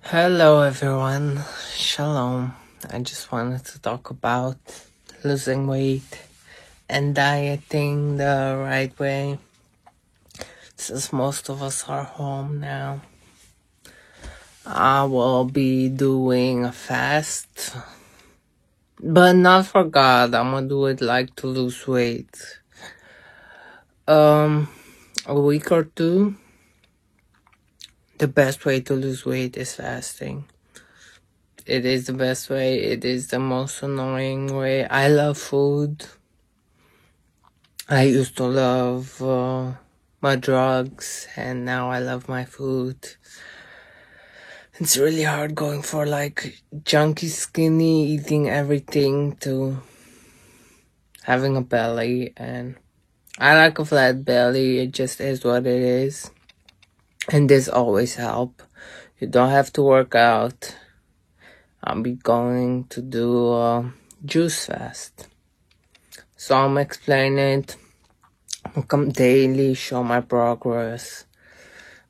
Hello everyone, Shalom. I just wanted to talk about losing weight and dieting the right way, since most of us are home now. I will be doing a fast, but not for God. I'm gonna do it like to lose weight. A week or two. The best way to lose weight is fasting. It is the best way. It is the most annoying way. I love food. I used to love my drugs, and now I love my food. It's really hard going for like junky skinny, eating everything, to having a belly. And I like a flat belly. It just is what it is. And this always help. You don't have to work out. I'll be going to do a juice fast. So I'm explaining it. I'll come daily, show my progress.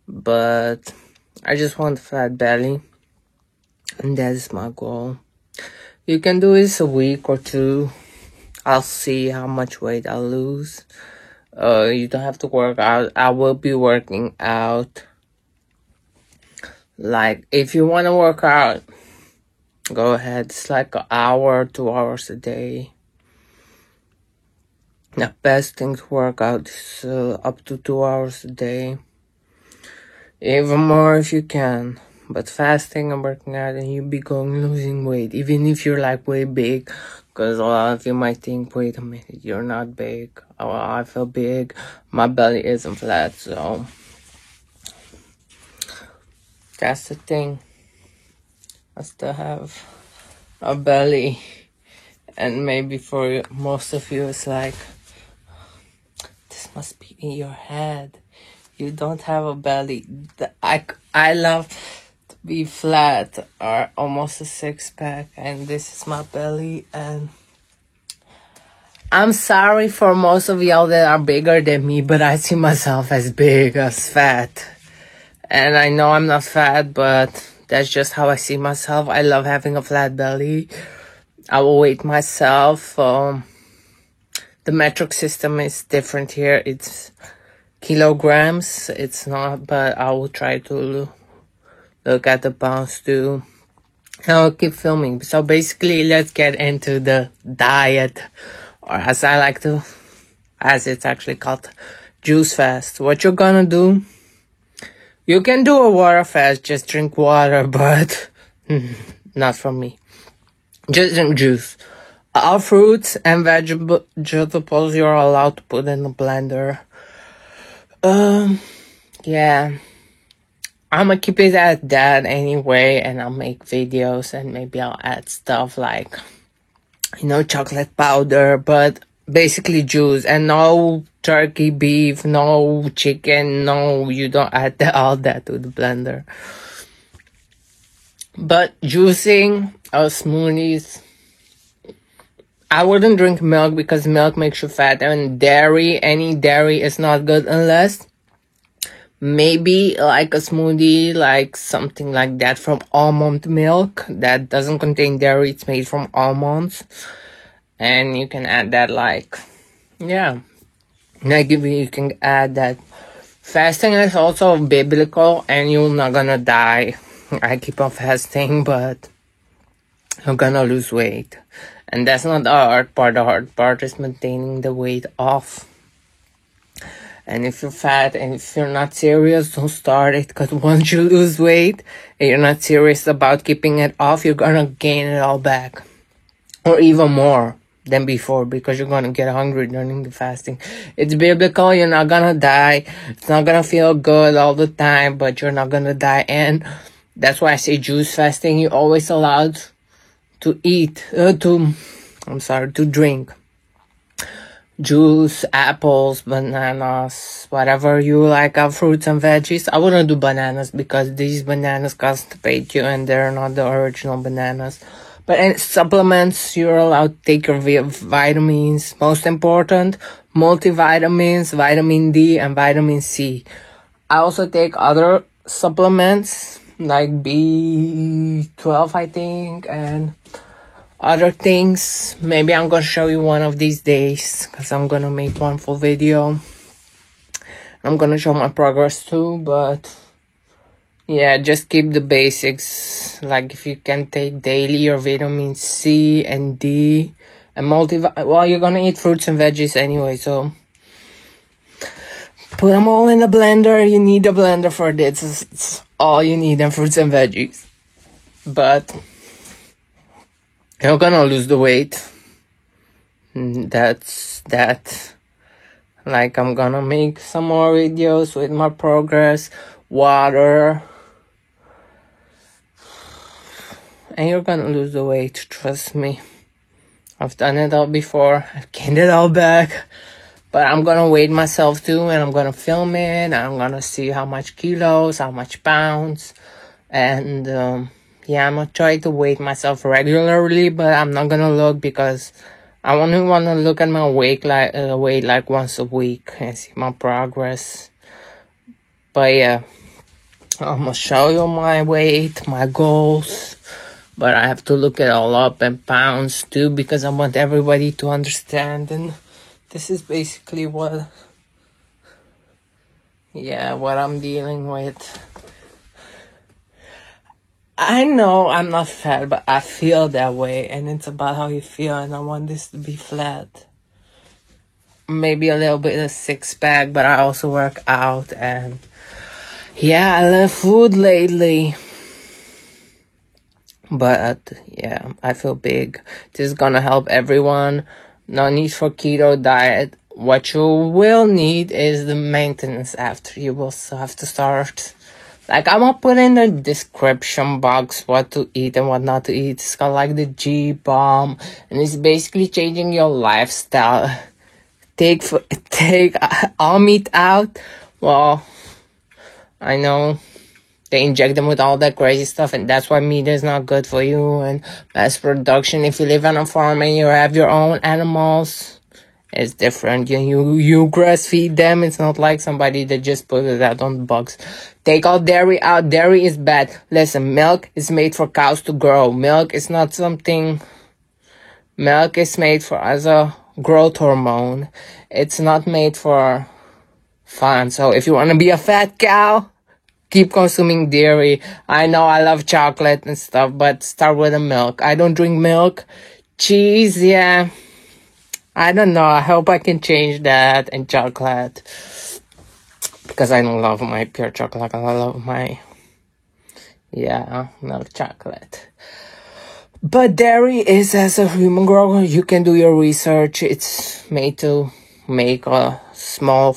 But I just want a flat belly. And that is my goal. You can do this a week or two. I'll see how much weight I'll lose. You don't have to work out. I will be working out. Like, if you want to work out, go ahead. It's like an hour, 2 hours a day. The best thing to work out is up to 2 hours a day. Even more if you can. But fasting and working out, and you'll be losing weight. Even if you're like way big. Because a lot of you might think, wait a minute, you're not big. Oh, I feel big. My belly isn't flat, so that's the thing. I still have a belly. And maybe for most of you, it's like, this must be in your head. You don't have a belly. I love to be flat or almost a six-pack, and this is my belly. And I'm sorry for most of y'all that are bigger than me, but I see myself as big, as fat. And I know I'm not fat, but that's just how I see myself. I love having a flat belly. I will weight myself. The metric system is different here. It's kilograms. It's not, but I will try to look at the pounds too. And I'll keep filming. So basically, let's get into the diet, or as I like to, as it's actually called, juice fast. What you're gonna do, you can do a water fast, just drink water, but not from me. Just drink juice. All fruits and vegetables you're allowed to put in the blender. Yeah. I'm gonna keep it at that anyway, and I'll make videos, and maybe I'll add stuff like, chocolate powder, but basically juice, and no turkey, beef, no chicken, no, you don't add all that to the blender. But juicing or smoothies, I wouldn't drink milk because milk makes you fat, and any dairy is not good, unless maybe like a smoothie, like something like that from almond milk that doesn't contain dairy. It's made from almonds, and you can add that, you can add that. Fasting is also biblical, and you're not gonna die. I keep on fasting, but I'm gonna lose weight. And that's not the hard part. The hard part is maintaining the weight off. And if you're fat and if you're not serious, don't start it. Because once you lose weight and you're not serious about keeping it off, you're gonna gain it all back. Or even more than before, because you're gonna get hungry during the fasting. It's biblical. You're not gonna die. It's not gonna feel good all the time, but you're not gonna die. And that's why I say juice fasting. You're always allowed to drink juice, apples, bananas, whatever you like, fruits and veggies. I wouldn't do bananas because these bananas constipate you and they're not the original bananas. But in supplements, you're allowed to take your vitamins. Most important, multivitamins, vitamin D and vitamin C. I also take other supplements like B12, I think, and other things. Maybe I'm gonna show you one of these days, because I'm gonna make one full video. I'm gonna show my progress too, but yeah, just keep the basics. Like if you can take daily your vitamin C and D and well, you're gonna eat fruits and veggies anyway, so put them all in a blender. You need a blender for this. It's all you need in fruits and veggies. But you're gonna lose the weight. That's that. Like, I'm gonna make some more videos with my progress, water, and you're gonna lose the weight, trust me. I've done it all before. I've gained it all back. But I'm gonna weigh myself too, and I'm gonna film it, and I'm gonna see how much kilos, how much pounds, and yeah, I'm gonna try to weigh myself regularly, but I'm not gonna look because I only wanna look at my weight like once a week and see my progress. But yeah, I'm gonna show you my weight, my goals, but I have to look it all up in pounds too because I want everybody to understand. And this is basically what I'm dealing with. I know I'm not fat, but I feel that way, and it's about how you feel, and I want this to be flat. Maybe a little bit of six-pack, but I also work out, and yeah, I love food lately. But yeah, I feel big. This is gonna help everyone. No need for keto diet. What you will need is the maintenance after. You will have to start. Like, I'm gonna put in the description box what to eat and what not to eat. It's called like the G-Bomb, and it's basically changing your lifestyle. Take all meat out. Well, I know they inject them with all that crazy stuff, and that's why meat is not good for you. And mass production, if you live on a farm and you have your own animals, it's different. You grass feed them. It's not like somebody that just put it out on the box. Take all dairy out. Dairy is bad. Listen, milk is made for cows to grow. Milk is not something. Milk is made for as a growth hormone. It's not made for fun. So if you want to be a fat cow, keep consuming dairy. I know I love chocolate and stuff, but start with the milk. I don't drink milk. Cheese, yeah. I don't know. I hope I can change that. And chocolate. Because I don't love my pure chocolate. I love my, milk chocolate. But dairy is, as a human grower, you can do your research. It's made to make a small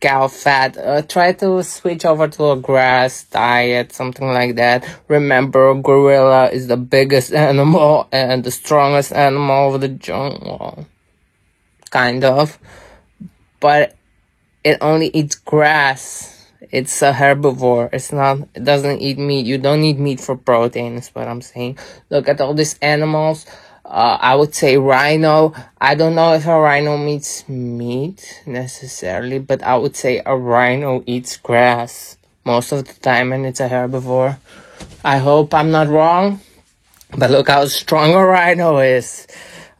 cow fat. Try to switch over to a grass diet, something like that. Remember, gorilla is the biggest animal and the strongest animal of the jungle. Kind of. But it only eats grass. It's a herbivore. It doesn't eat meat. You don't need meat for protein, is what I'm saying. Look at all these animals. I would say rhino. I don't know if a rhino eats meat necessarily, but I would say a rhino eats grass most of the time, and it's a herbivore. I hope I'm not wrong, but look how strong a rhino is.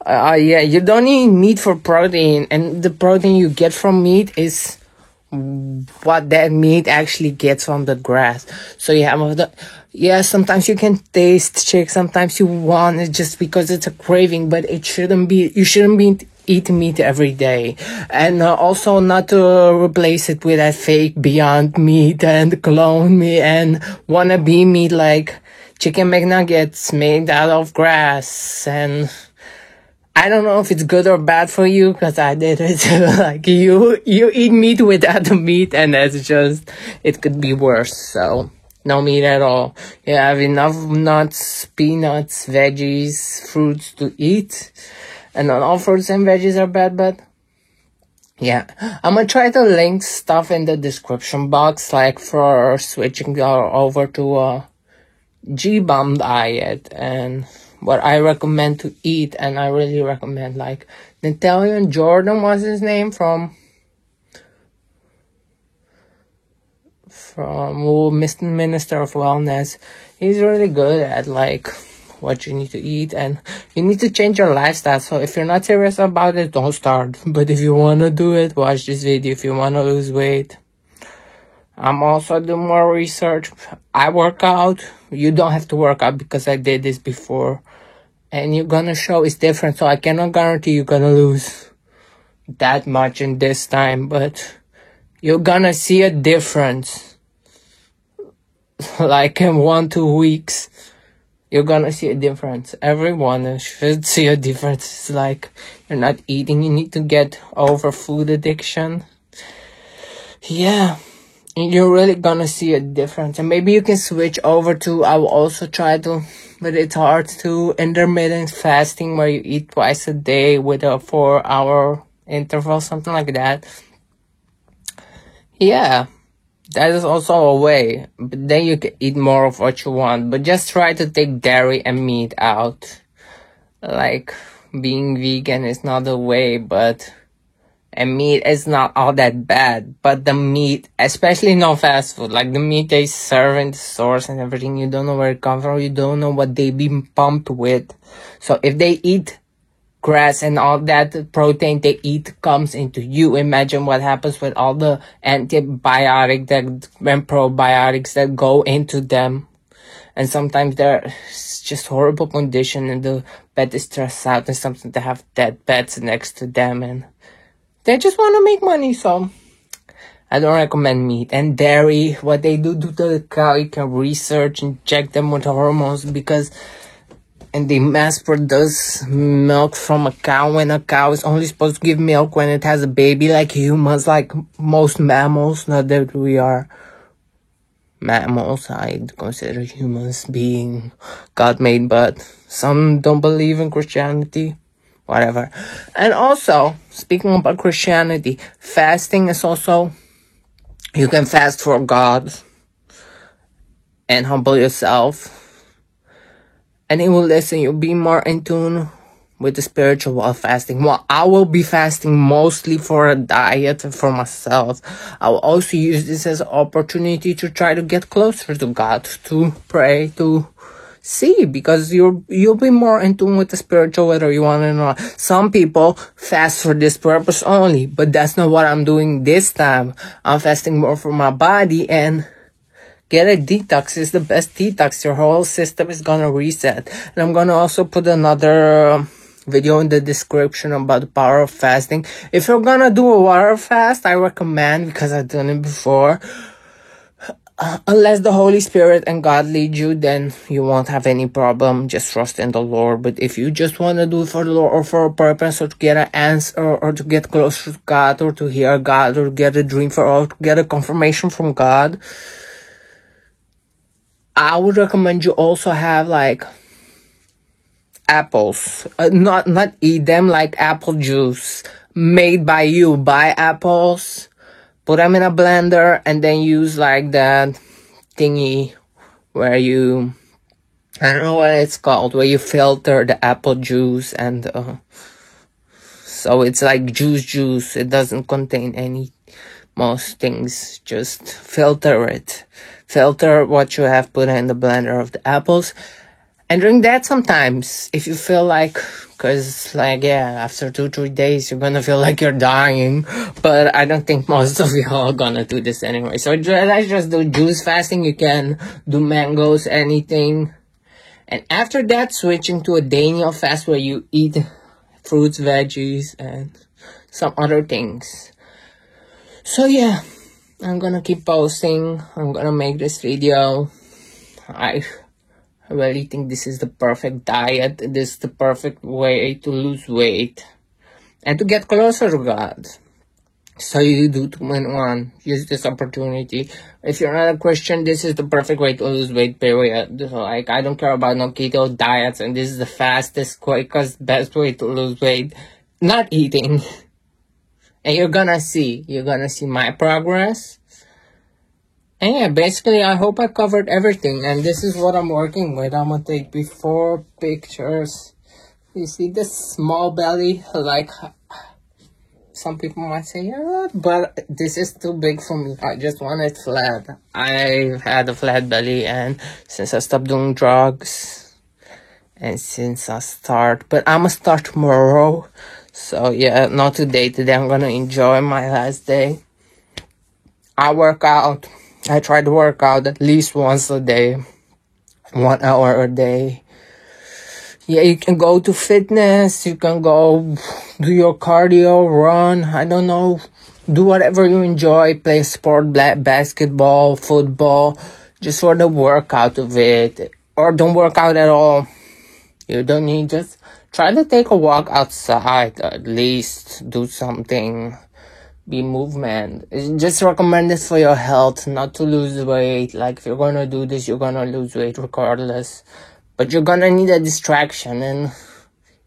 You don't need meat for protein, and the protein you get from meat is what that meat actually gets from the grass. So sometimes you can taste chick, sometimes you want it just because it's a craving, but you shouldn't be eating meat every day. And also not to replace it with that fake Beyond Meat and clone meat and wannabe meat like chicken McNuggets made out of grass. And I don't know if it's good or bad for you, because I did it. Like, you eat meat without the meat, and it could be worse. So, no meat at all. You have enough nuts, peanuts, veggies, fruits to eat. And not all fruits and veggies are bad, but yeah. I'm gonna try to link stuff in the description box, like for switching over to a G-Bomb diet and what I recommend to eat. And I really recommend, like, Nathaniel Jordan was his name from from Mr. Minister of Wellness. He's really good at like what you need to eat, and you need to change your lifestyle. So if you're not serious about it, don't start. But if you want to do it, watch this video. If you want to lose weight, I'm also doing more research. I work out. You don't have to work out because I did this before, and you're gonna show it's different. So I cannot guarantee you're gonna lose that much in this time, but you're gonna see a difference. Like in 1-2 weeks, you're gonna see a difference. Everyone should see a difference. It's like you're not eating. You need to get over food addiction. Yeah, you're really gonna see a difference. And maybe you can switch over to, I will also try to, but it's hard to, intermittent fasting, where you eat twice a day with a 4-hour interval, something like that. Yeah, that is also a way, but then you can eat more of what you want. But just try to take dairy and meat out. Like, being vegan is not the way, and meat is not all that bad. But the meat, especially no fast food, like the meat they serve in the stores and everything, you don't know where it comes from. You don't know what they be pumped with. So if they eat grass and all that protein they eat comes into you, imagine what happens with all the antibiotics and probiotics that go into them. And sometimes they're just horrible condition, and the pet is stressed out, and sometimes they have dead pets next to them, and they just want to make money. So I don't recommend meat. And dairy, what they do to the cow, you can research, inject them with hormones, and they mass produce milk from a cow, when a cow is only supposed to give milk when it has a baby, like humans, like most mammals. Not that we are mammals. I consider humans being God-made, but some don't believe in Christianity. Whatever. And also, speaking about Christianity, fasting is also, you can fast for God and humble yourself, and He will listen. You'll be more in tune with the spiritual while fasting. Well, I will be fasting mostly for a diet and for myself. I will also use this as an opportunity to try to get closer to God, to pray, to see, because you'll be more in tune with the spiritual, whether you want it or not. Some people fast for this purpose only, but that's not what I'm doing this time. I'm fasting more for my body, and get a detox is the best detox. Your whole system is gonna reset. And I'm gonna also put another video in the description about the power of fasting. If you're gonna do a water fast, I recommend, because I've done it before, unless the Holy Spirit and God lead you, then you won't have any problem. Just trust in the Lord. But if you just want to do it for the Lord, or for a purpose, or to get an answer, or to get closer to God, or to hear God, or get a dream or to get a confirmation from God, I would recommend you also have like apples. Not eat them, like apple juice made by you. Buy apples, put them in a blender, and then use like that thingy where you, I don't know what it's called, where you filter the apple juice, and so it's like juice. It doesn't contain most things. Just filter it. Filter what you have put in the blender of the apples, and drink that sometimes if you feel like, because like, yeah, after 2-3 days you're gonna feel like you're dying. But I don't think most of you are gonna do this anyway. So I just do juice fasting. You can do mangoes, anything. And after that, switching to a Daniel fast, where you eat fruits, veggies, and some other things. So yeah, I'm gonna keep posting. I'm gonna make this video. I really think this is the perfect diet. This is the perfect way to lose weight and to get closer to God. So you do 2-in-1. Use this opportunity. If you're not a Christian, this is the perfect way to lose weight, period. Like, I don't care about no keto diets, and this is the fastest, quickest, best way to lose weight. Not eating. And you're gonna see my progress. And yeah, basically, I hope I covered everything. And this is what I'm working with. I'm gonna take before pictures. You see this small belly? Like, Some people might say, yeah, but this is too big for me. I just want it flat. I had a flat belly, and since I stopped doing drugs, and since but I'm gonna start tomorrow. So yeah, not today. Today I'm gonna enjoy my last day. I work out. I try to work out at least once a day, 1 hour a day. Yeah, you can go to fitness, you can go do your cardio, run, I don't know, do whatever you enjoy, play sport, basketball, football, just for the workout of it, or don't work out at all. You don't need, just try to take a walk outside, at least do something, be movement. It's just recommended for your health, not to lose weight. Like, if you're gonna do this, you're gonna lose weight regardless. But you're gonna need a distraction, and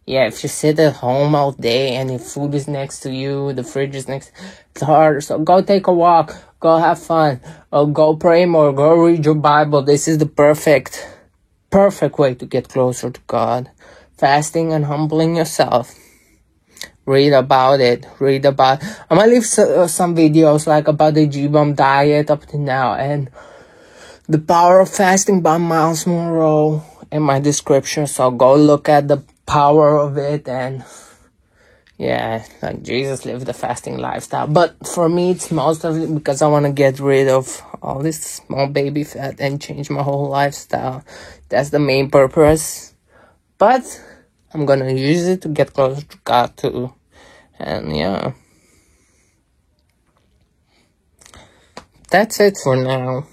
yeah, if you sit at home all day and your food is next to you, the fridge is next, it's hard. So go take a walk, go have fun, or go pray more, go read your Bible. This is the perfect way to get closer to God. Fasting and humbling yourself. Read about it. I'm gonna leave some videos like about the G-Bomb diet up to now, and The Power of Fasting by Miles Monroe in my description, so go look at the power of it. And yeah, like, Jesus lived the fasting lifestyle, but for me it's most of it because I want to get rid of all this small baby fat and change my whole lifestyle. That's the main purpose, but I'm gonna use it to get closer to God too. And yeah, that's it for now.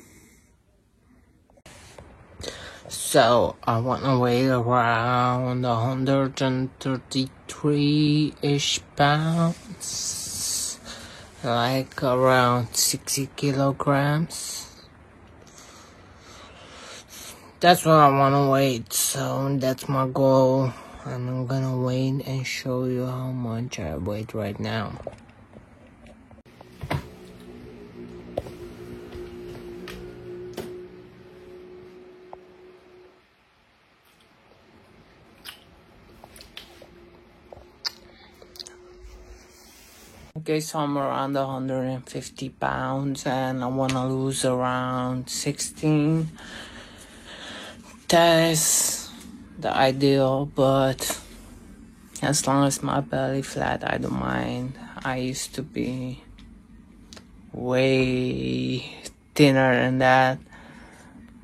So I want to weigh around 133-ish pounds, like around 60 kilograms. That's what I want to weigh, so that's my goal. And I'm gonna weigh and show you how much I weigh right now. Okay, so I'm around 150 pounds and I want to lose around 16. That is the ideal, but as long as my belly flat, I don't mind. I used to be way thinner than that,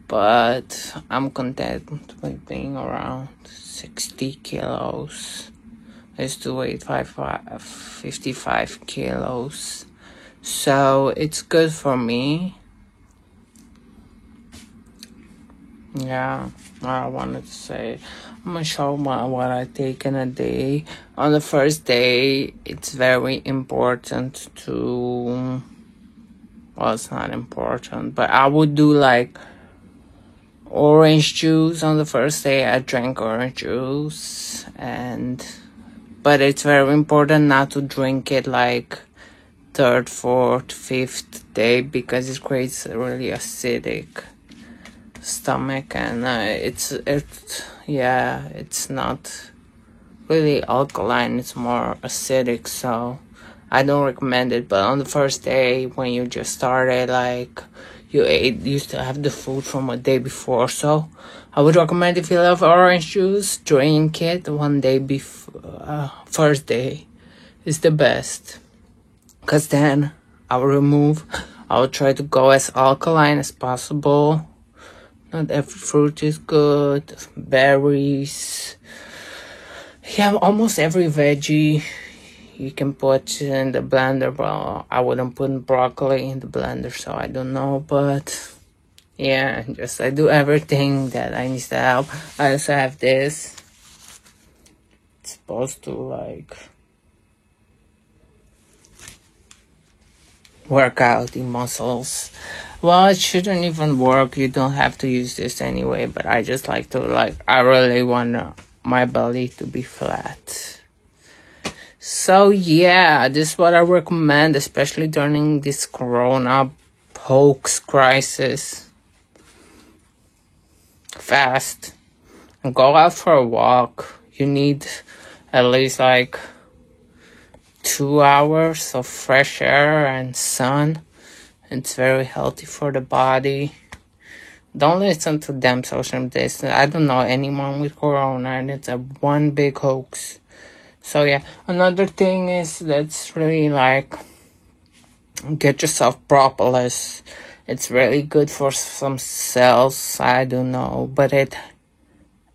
but I'm content with being around 60 kilos. I used to weigh 55 kilos, so it's good for me. Yeah, I wanted to say, I'm gonna show what I take in a day. On the first day, it's very important to, well, it's not important, but I would do like orange juice on the first day. I drank orange juice, but it's very important not to drink it like third, fourth, fifth day, because it creates a really acidic stomach, and it's not really alkaline, it's more acidic, so I don't recommend it. But on the first day, when you just started, like, you used to have the food from a day before, so I would recommend, if you love orange juice, drink it one day before. First day is the best, because then I'll try to go as alkaline as possible. Not every fruit is good. Berries. Yeah, almost every veggie you can put in the blender, but I wouldn't put broccoli in the blender, so I don't know. But yeah, I do everything that I need to help. I also have this. It's supposed to like work out the muscles. Well, it shouldn't even work. You don't have to use this anyway, but I just like to, I really want my belly to be flat. So yeah, this is what I recommend, especially during this corona hoax crisis. Fast and go out for a walk. You need at least 2 hours of fresh air and sun. It's very healthy for the body. Don't listen to them social distance. I don't know anyone with corona, and it's a one big hoax. So yeah, another thing is that's really like get yourself propolis. It's really good for some cells. I don't know, but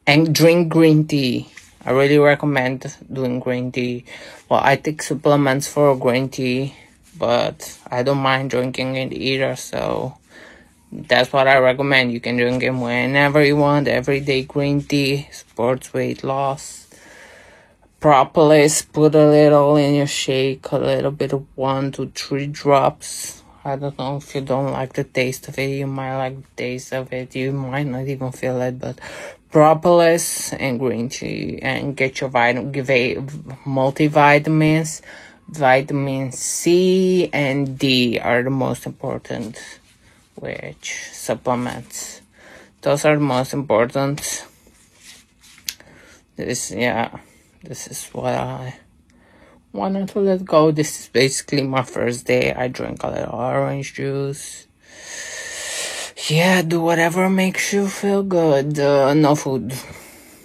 and drink green tea. I really recommend doing green tea. Well, I take supplements for green tea, but I don't mind drinking it either. So that's what I recommend. You can drink it whenever you want. Everyday green tea supports weight loss. Propolis, put a little in your shake, a little bit of 1 to 3 drops. I don't know if you don't like the taste of it. You might like the taste of it. You might not even feel it, but propolis and green tea, and get your multivitamins. Vitamin C and D are the most important, which supplements. Those are the most important. This is what I wanted to let go. This is basically my first day. I drank a little orange juice. Yeah, do whatever makes you feel good. No food.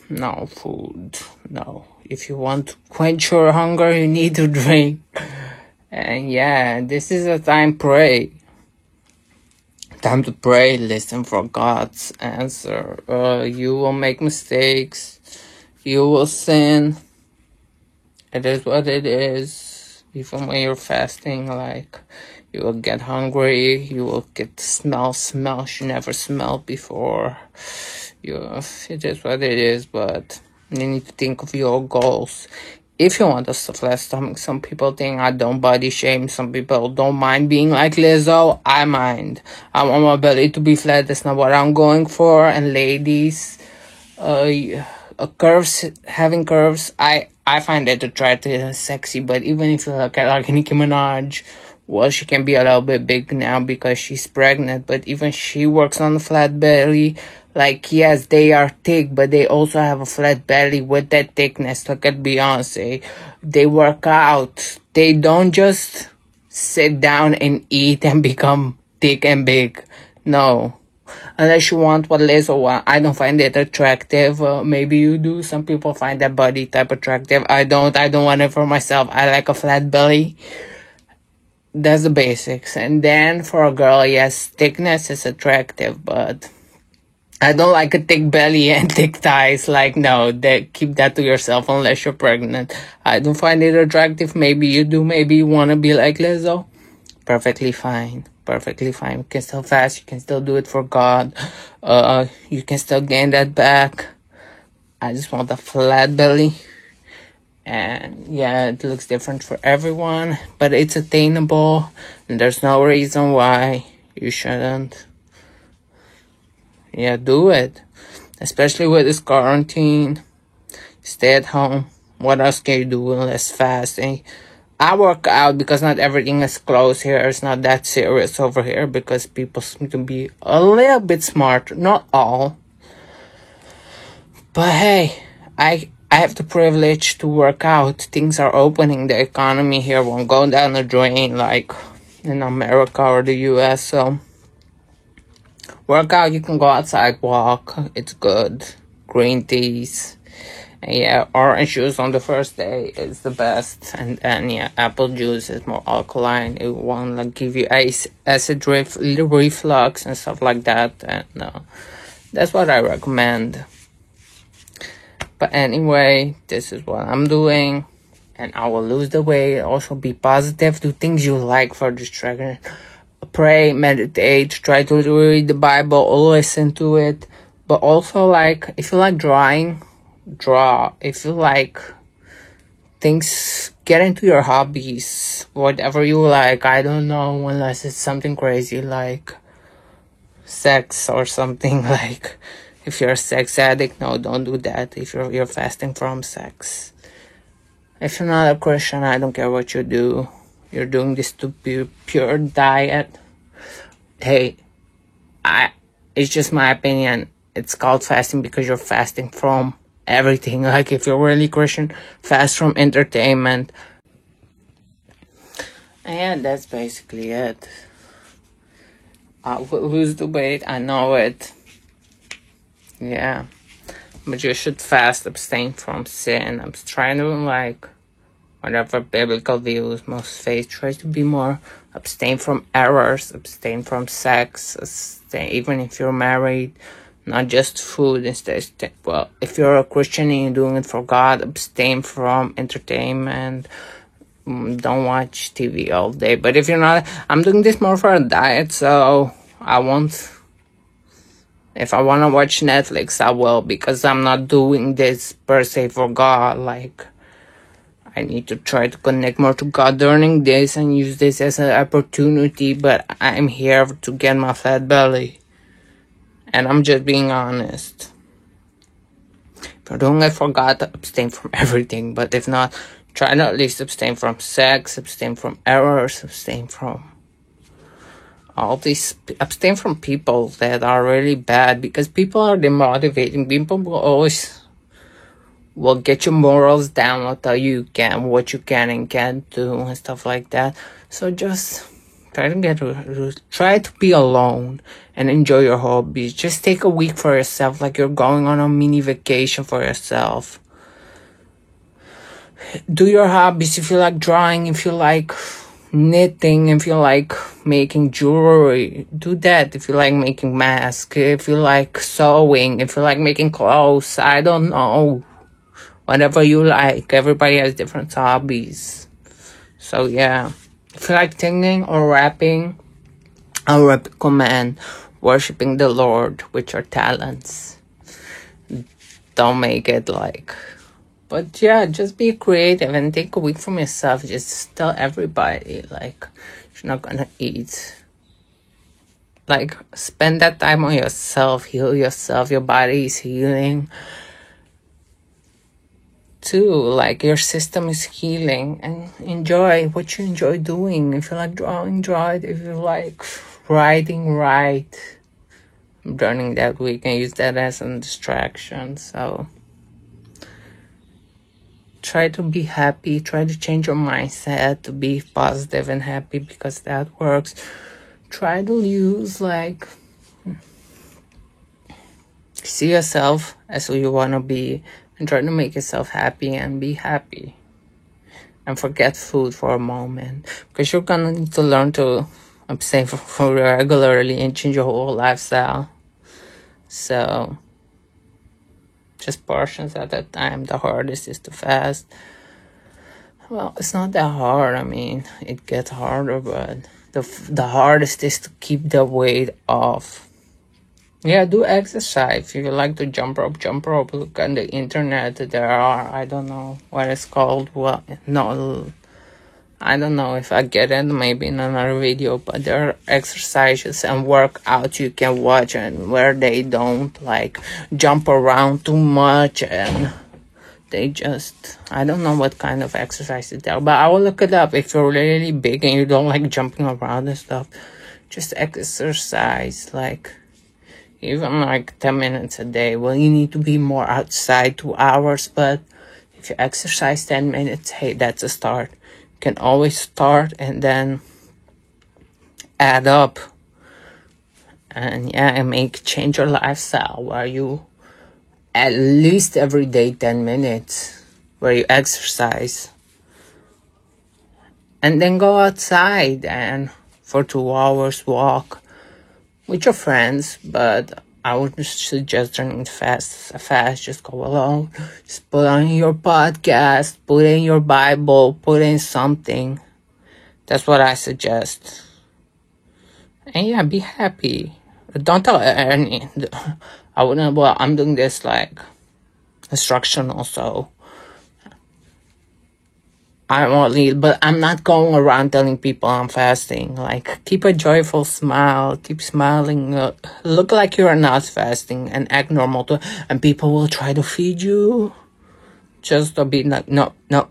No. If you want to quench your hunger, you need to drink. And yeah, this is a time pray. Time to pray, listen for God's answer. You will make mistakes. You will sin. It is what it is. Even when you're fasting, like, you will get hungry. You will get smells you never smelled before. It is what it is, but you need to think of your goals. If you want a flat stomach, some people think I don't body shame. Some people don't mind being like Lizzo. I mind. I want my belly to be flat. That's not what I'm going for. And ladies, having curves, I find it attractive and sexy. But even if you look at like Nicki Minaj, well, she can be a little bit big now because she's pregnant. But even she works on the flat belly. Like, yes, they are thick, but they also have a flat belly with that thickness. Look at Beyonce. They work out. They don't just sit down and eat and become thick and big. No. Unless you want what Lizzo wants. I don't find it attractive. Maybe you do. Some people find that body type attractive. I don't want it for myself. I like a flat belly. That's the basics. And then for a girl, yes, thickness is attractive, but I don't like a thick belly and thick thighs. Like, no, keep that to yourself unless you're pregnant. I don't find it attractive. Maybe you do. Maybe you want to be like Lizzo. Perfectly fine. You can still fast. You can still do it for God. You can still gain that back. I just want a flat belly. And yeah, it looks different for everyone. But it's attainable. And there's no reason why you shouldn't. Yeah, do it. Especially with this quarantine. Stay at home. What else can you do unless fasting? I work out because not everything is closed here. It's not that serious over here because people seem to be a little bit smart. Not all. But hey, I have the privilege to work out. Things are opening. The economy here won't go down the drain like in America or the US. So work out, you can go outside, walk. It's good. Green teas. And yeah, orange juice on the first day is the best. And then yeah, apple juice is more alkaline. It won't like give you acid reflux and stuff like that. And that's what I recommend. But anyway, this is what I'm doing. And I will lose the weight. Also be positive. Do things you like for distraction. Pray, meditate, try to read the Bible, or listen to it. But also, like, if you like drawing, draw. If you like things, get into your hobbies. Whatever you like. I don't know, unless it's something crazy like sex or something. Like, if you're a sex addict, no, don't do that. If you're fasting from sex. If you're not a Christian, I don't care what you do. You're doing this to be pure diet. Hey, it's just my opinion. It's called fasting because you're fasting from everything. Like, if you're really Christian, fast from entertainment. And that's basically it. I will lose the weight, I know it. Yeah. But you should fast, abstain from sin. I'm trying to, like, whatever biblical views most faith tries to be more, abstain from errors, abstain from sex, abstain, even if you're married, not just food. Instead, well, if you're a Christian and you're doing it for God, abstain from entertainment. Don't watch TV all day. But if you're not, I'm doing this more for a diet, so I won't. If I want to watch Netflix, I will, because I'm not doing this per se for God. Like, I need to try to connect more to God during this and use this as an opportunity, but I'm here to get my flat belly. And I'm just being honest. If you're doing it for God, abstain from everything. But if not, try to at least abstain from sex, abstain from errors, abstain from all these, abstain from people that are really bad, because people are demotivating. People will get your morals down, will tell you what you can and can't do and stuff like that. So just try to be alone and enjoy your hobbies. Just take a week for yourself, like you're going on a mini vacation for yourself. Do your hobbies. If you like drawing, if you like knitting, if you like making jewelry, do that. If you like making masks, if you like sewing, if you like making clothes, I don't know. Whatever you like. Everybody has different hobbies. So yeah. If you like singing or rapping, I would recommend worshiping the Lord with your talents. Don't make it like... But yeah, just be creative and take a week from yourself. Just tell everybody, like, you're not gonna eat. Like, spend that time on yourself. Heal yourself. Your body is healing. Too, like, your system is healing. And enjoy what you enjoy doing. If you like drawing, draw it. If you like writing, write. I'm learning that week and use that as a distraction, so... Try to be happy. Try to change your mindset to be positive and happy, because that works. Try to use, like, see yourself as who you want to be and try to make yourself happy and be happy. And forget food for a moment, because you're going to need to learn to abstain from food regularly and change your whole lifestyle. So... just portions at a time. The hardest is to fast. Well, it's not that hard. I mean, it gets harder, but the hardest is to keep the weight off. Yeah, do exercise. If you like to jump rope, jump rope. Look on the internet. There are, I don't know what it's called. Well, no, I don't know if I get it, maybe in another video, but there are exercises and workouts you can watch, and where they don't, like, jump around too much, and they just, I don't know what kind of exercises there are, but I will look it up. If you're really big and you don't like jumping around and stuff, just exercise, like, even like 10 minutes a day. Well, you need to be more outside, 2 hours, but if you exercise 10 minutes, hey, that's a start. Can always start and then add up, and yeah, and change your lifestyle where you at least every day 10 minutes where you exercise, and then go outside and for 2 hours walk with your friends. But I would suggest during fast, just go alone. Just put on your podcast, put in your Bible, put in something. That's what I suggest. And yeah, be happy. Don't tell any... I wouldn't... Well, I'm doing this, like, instructional, so... I'm only... But I'm not going around telling people I'm fasting. Like, keep a joyful smile. Keep smiling. Look like you're not fasting and act normal too. And people will try to feed you. Just to be like, no. But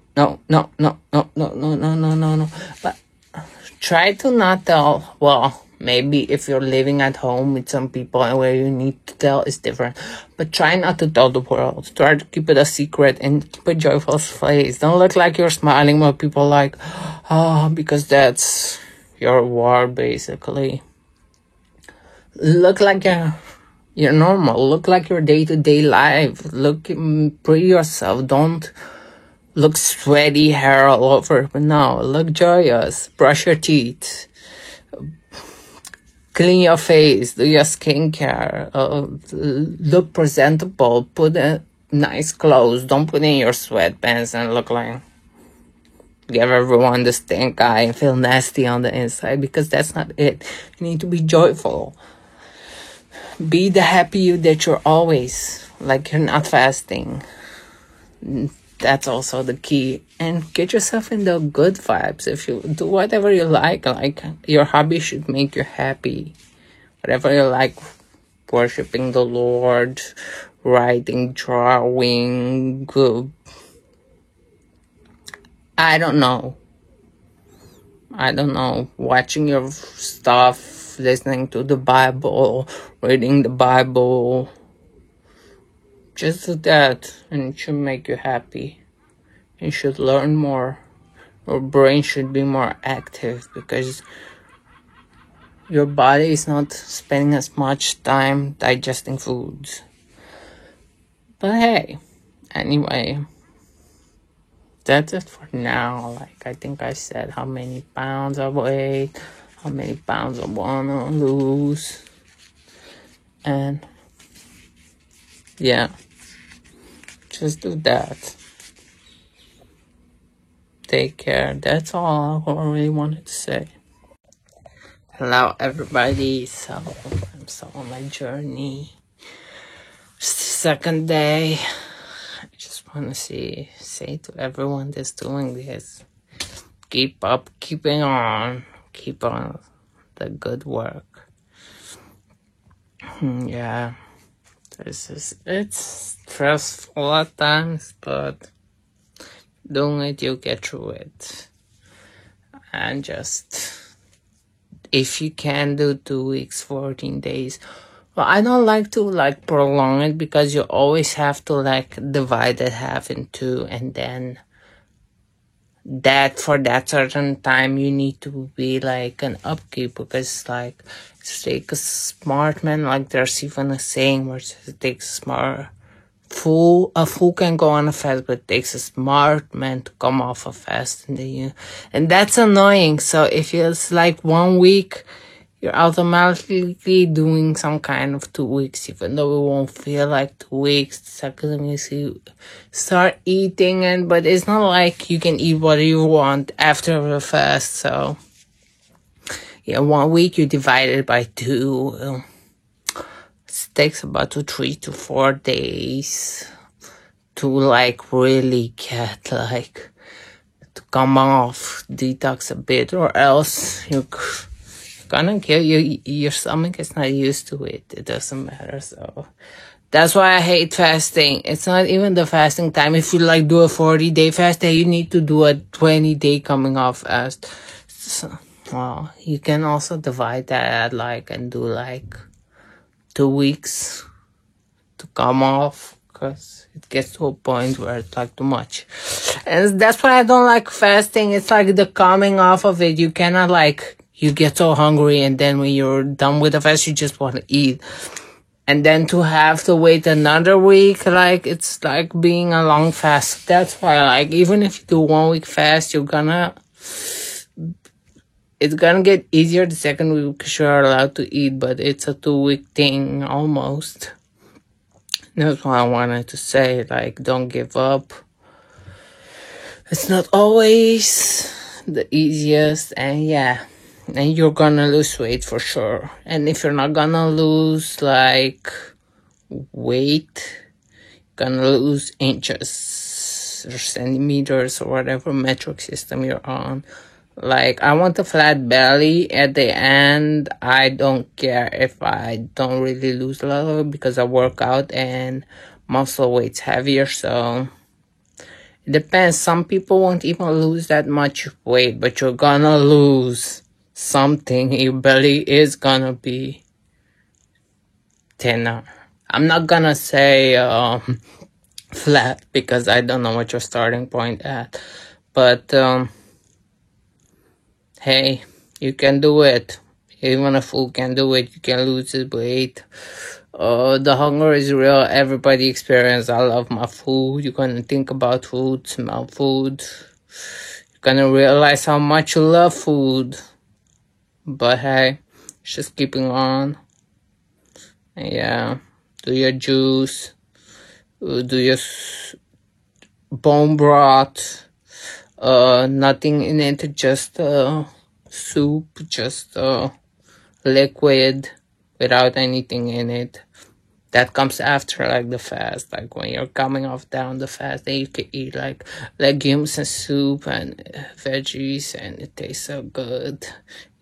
try to not tell... Well, Maybe if you're living at home with some people and where you need to tell, it's different. But try not to tell the world. Try to keep it a secret and keep a joyful face. Don't look like you're smiling when people like, because that's your war, basically. Look like you're normal. Look like your day-to-day life. Look, pretty yourself. Don't look sweaty, hair all over. But no, look joyous. Brush your teeth. Clean your face. Do your skincare. Look presentable. Put nice clothes. Don't put in your sweatpants and look like give everyone the stink eye and feel nasty on the inside, because that's not it. You need to be joyful. Be the happy you that you're always, like you're not fasting. That's also the key. And get yourself in the good vibes. If you do whatever you like your hobby should make you happy. Whatever you like, worshiping the Lord, writing, drawing, I don't know, watching your stuff, listening to the Bible, reading the Bible. Just do that, and it should make you happy. You should learn more. Your brain should be more active, because your body is not spending as much time digesting foods. But hey, anyway, that's it for now. Like, I think I said how many pounds I weigh, how many pounds I wanna lose. And yeah, just do that. Take care. That's all I really wanted to say. Hello, everybody. So, I'm still on my journey. It's the second day. I just want to say to everyone that's doing this, keep keeping on, keep on the good work. Yeah, it's stressful at times, but doing it, you'll get through it. And just, if you can do 2 weeks, 14 days. Well, I don't like to prolong it, because you always have to divide it half in two, and then that for that certain time you need to be an upkeep, because it takes a smart man, there's even a saying where it says it takes a fool can go on a fast, but it takes a smart man to come off a fast, and that's annoying. So if it's 1 week, you're automatically doing some kind of 2 weeks, even though it won't feel like 2 weeks. The second you start eating, but it's not like you can eat whatever you want after the fast. So yeah, 1 week you divide it by 2. It takes about 3 to 4 days to really get to come off, detox a bit, or else you're gonna kill your stomach is not used to it. It doesn't matter. So that's why I hate fasting. It's not even the fasting time. If you do a 40-day fast, then you need to do a 20-day coming off fast. So, well, you can also divide that and do 2 weeks to come off, because it gets to a point where it's too much. And that's why I don't like fasting. It's the coming off of it. You cannot you get so hungry, and then when you're done with the fast, you just want to eat. And then to have to wait another week, it's being a long fast. That's why, even if you do 1 week fast, it's gonna get easier the second week, because you're allowed to eat, but it's a 2-week thing almost. That's why I wanted to say, don't give up. It's not always the easiest, and yeah. And you're gonna lose weight for sure. And if you're not gonna lose weight, you're gonna lose inches or centimeters or whatever metric system you're on. I want a flat belly at the end. I don't care if I don't really lose a lot of it, because I work out and muscle weight's heavier. So it depends. Some people won't even lose that much weight, but you're gonna lose something, your belly is gonna be thinner. I'm not gonna say flat because I don't know what your starting point at, but hey, you can do it. Even a fool can do it. You can lose the weight. The hunger is real. Everybody experience. I love my food. You're gonna think about food, smell food. You're gonna realize how much you love food. But hey, just keeping on. Yeah, do your juice. Do your bone broth. Nothing in it, just soup, just liquid without anything in it. That comes after like the fast, like when you're coming off down the fast, then you can eat like legumes and soup and veggies, and it tastes so good,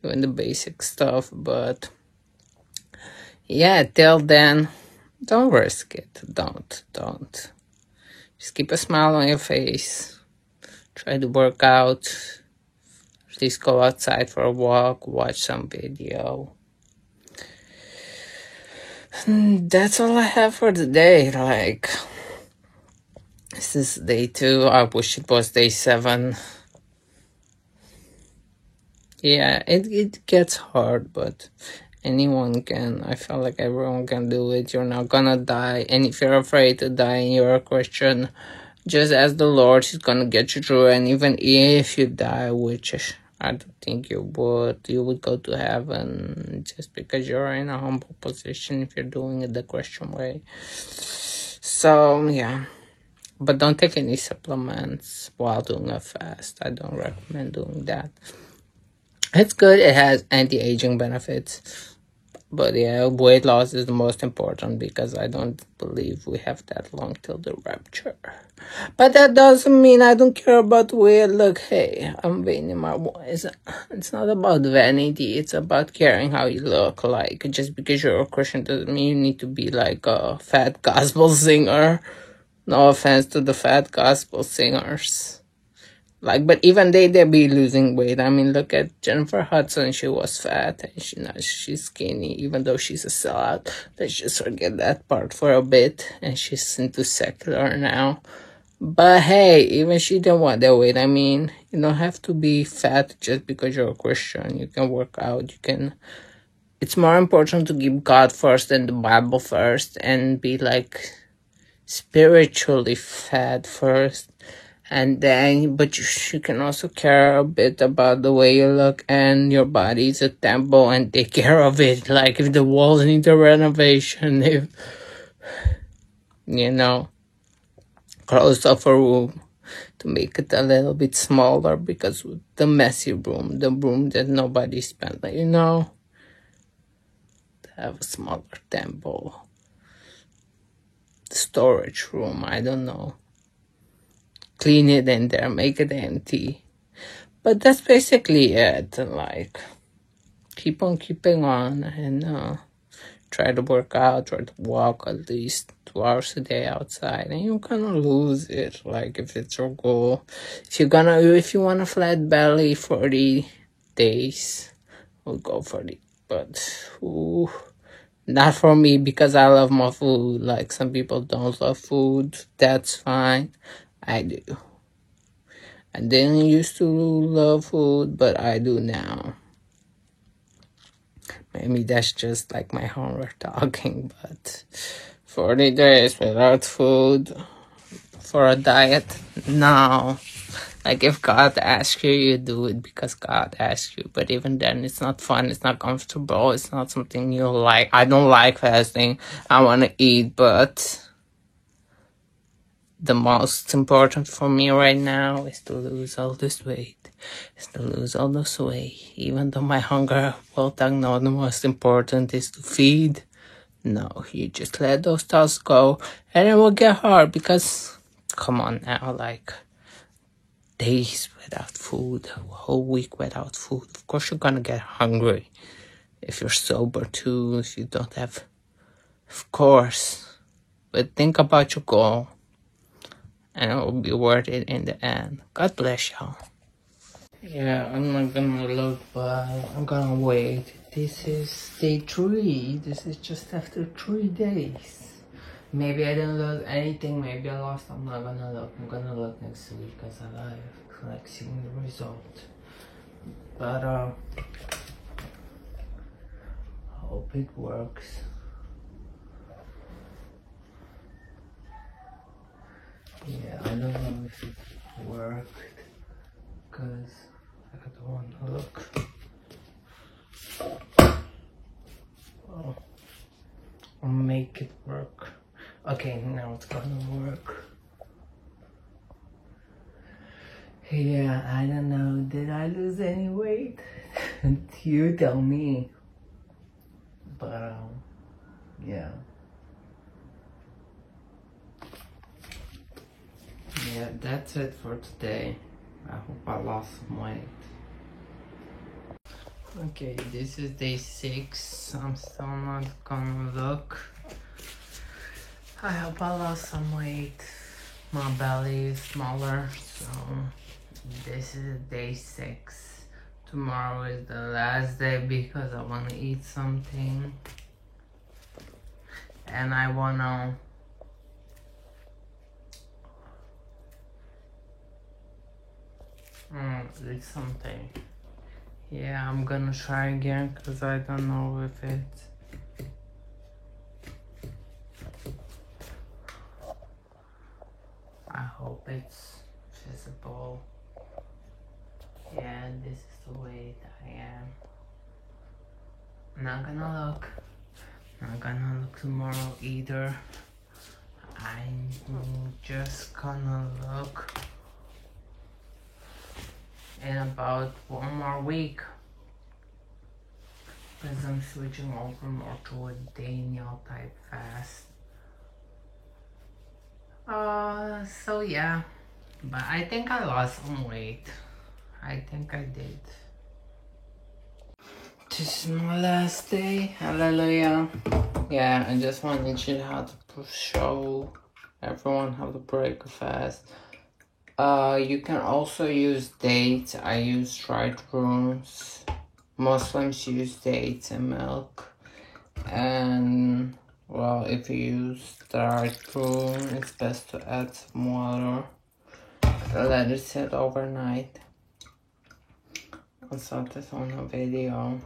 even the basic stuff. But yeah, till then, don't risk it. Don't. Just keep a smile on your face. Try to work out. At least go outside for a walk, watch some video. That's all I have for the day. Like, this is day 2. I wish it was day 7. Yeah, it gets hard, but anyone can. I feel like everyone can do it. You're not gonna die. And if you're afraid to die and you're a Christian, just ask the Lord. He's gonna get you through. And even if you die, which I don't think you would go to heaven just because you're in a humble position if you're doing it the Christian way. So, yeah. But don't take any supplements while doing a fast. I don't recommend doing that. It's good. It has anti-aging benefits. But yeah, weight loss is the most important because I don't believe we have that long till the rapture. But that doesn't mean I don't care about weight. Look, hey, I'm vain in my voice. It's not about vanity. It's about caring how you look. Like, just because you're a Christian doesn't mean you need to be like a fat gospel singer. No offense to the fat gospel singers. Like, but even they be losing weight. I mean, look at Jennifer Hudson. She was fat and she's skinny, even though she's a sellout. Let's just forget that part for a bit. And she's into secular now. But hey, even she didn't want that weight. I mean, you don't have to be fat just because you're a Christian. You can work out. It's more important to keep God first and the Bible first and be like spiritually fat first. And then, but you can also care a bit about the way you look, and your body is a temple, and take care of it. Like, if the walls need a renovation, if, close off a room to make it a little bit smaller, because the messy room, the room that nobody spent, to have a smaller temple. Storage room, I don't know. Clean it in there, make it empty. But that's basically it. Like, keep on keeping on and try to work out, try to walk at least 2 hours a day outside, and you're gonna lose it. Like, if it's your goal, if you want a flat belly, 40 days, we'll go for it. But not for me, because I love my food. Like, some people don't love food. That's fine. I do. I didn't used to love food, but I do now. Maybe that's just like my hunger talking, but 40 days without food for a diet? No. Like, if God asks you, you do it because God asks you. But even then, it's not fun. It's not comfortable. It's not something you like. I don't like fasting. I want to eat, but the most important for me right now is to lose all this weight. Even though my hunger will no, the most important is to feed. No, you just let those thoughts go, and it will get hard because, come on now, like, days without food, a whole week without food. Of course you're gonna get hungry if you're sober too, if you don't have, of course. But think about your goal, and it will be worth it in the end. God bless y'all. Yeah, I'm not gonna look, but I'm gonna wait. This is day 3. This is just after 3 days. Maybe I didn't lose anything, maybe I lost. I'm not gonna look. I'm gonna look next week as I like seeing the result. But hope it works. Yeah, I don't know if it worked because I don't want to look. Oh, I'll make it work. Okay, now it's gonna work. Yeah, I don't know. Did I lose any weight? You tell me. But yeah. Yeah, that's it for today. I hope I lost some weight. Okay, this is day 6. I'm still not gonna look. I hope I lost some weight. My belly is smaller, so this is day 6. Tomorrow is the last day because I want to eat something. And I wanna eat something. Yeah, I'm gonna try again because I don't know if it's I hope it's visible. Yeah, this is the weight I am. Not gonna look. Not gonna look tomorrow either. I'm just gonna look in about 1 more week. Because I'm switching over more to a Daniel type fast. So yeah. But I think I lost some weight. I think I did. This is my last day. Hallelujah. Yeah, I just wanted you how to show everyone how to break a fast. You can also use dates. I use dried prunes. Muslims use dates and milk. And well, if you use dried prune, it's best to add some water. Let it sit overnight. I saw this on a video.